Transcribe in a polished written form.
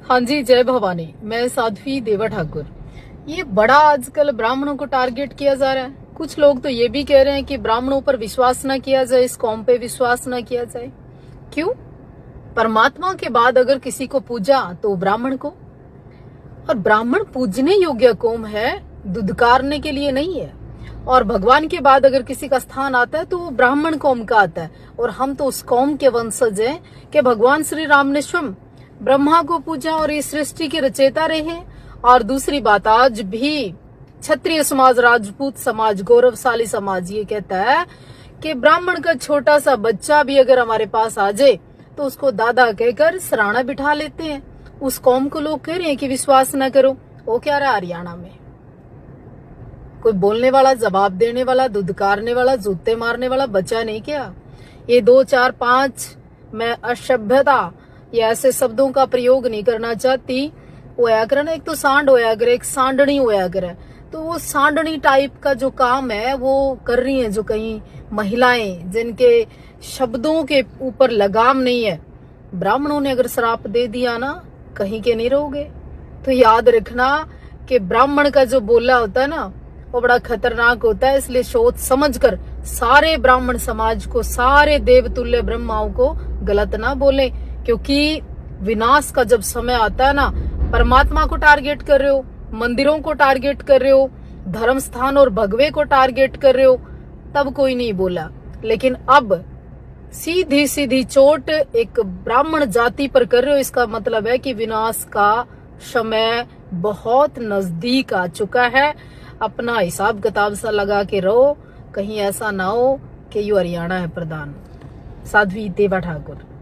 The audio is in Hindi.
हाँ जी, जय भवानी। मैं साध्वी देवा ठाकुर। ये बड़ा आजकल ब्राह्मणों को टारगेट किया जा रहा है। कुछ लोग तो ये भी कह रहे हैं कि ब्राह्मणों पर विश्वास न किया जाए, इस कौम पे विश्वास न किया जाए। क्यों? परमात्मा के बाद अगर किसी को पूजा तो ब्राह्मण को, और ब्राह्मण पूजने योग्य कौम है, दुदकारने के लिए नहीं है। और भगवान के बाद अगर किसी का स्थान आता है तो वो ब्राह्मण कौम का आता है, और हम तो उस कौम के वंशज हैं कि भगवान श्री राम ने स्वयं ब्रह्मा को पूजा और इस सृष्टि के रचयिता रहे। और दूसरी बात, आज भी क्षत्रिय समाज, राजपूत समाज, गौरवशाली समाज ये कहता है कि ब्राह्मण का छोटा सा बच्चा भी अगर हमारे पास आ जाए तो उसको दादा कहकर सराहना बिठा लेते हैं। उस कौम को लोग कह रहे हैं कि विश्वास न करो। वो क्या रहा हरियाणा में? कोई बोलने वाला, जवाब देने वाला, दुदकारने वाला, जूते मारने वाला बचा नहीं क्या? ये 2, 4, 5 मैं असभ्यता या ऐसे शब्दों का प्रयोग नहीं करना चाहती। होया करे ना, एक तो सांड होया करे, एक सांडनी होया करे। तो वो सांडनी टाइप का जो काम है वो कर रही हैं जो कहीं महिलाएं, जिनके शब्दों के ऊपर लगाम नहीं है। ब्राह्मणों ने अगर श्राप दे दिया ना, कहीं के नहीं रहोगे। तो याद रखना कि ब्राह्मण का जो बोला होता है ना, वो बड़ा खतरनाक होता है। इसलिए सोच समझ कर सारे ब्राह्मण समाज को, सारे देवतुल्य ब्रह्माओं को गलत ना बोले, क्योंकि विनाश का जब समय आता है ना, परमात्मा को टारगेट कर रहे हो, मंदिरों को टारगेट कर रहे हो, धर्म स्थान और भगवे को टारगेट कर रहे हो, तब कोई नहीं बोला। लेकिन अब सीधी सीधी चोट एक ब्राह्मण जाति पर कर रहे हो, इसका मतलब है कि विनाश का समय बहुत नजदीक आ चुका है। अपना हिसाब किताब सा लगा के रहो, कहीं ऐसा ना हो कि यू हरियाणा है प्रधान। साध्वी देवा ठाकुर।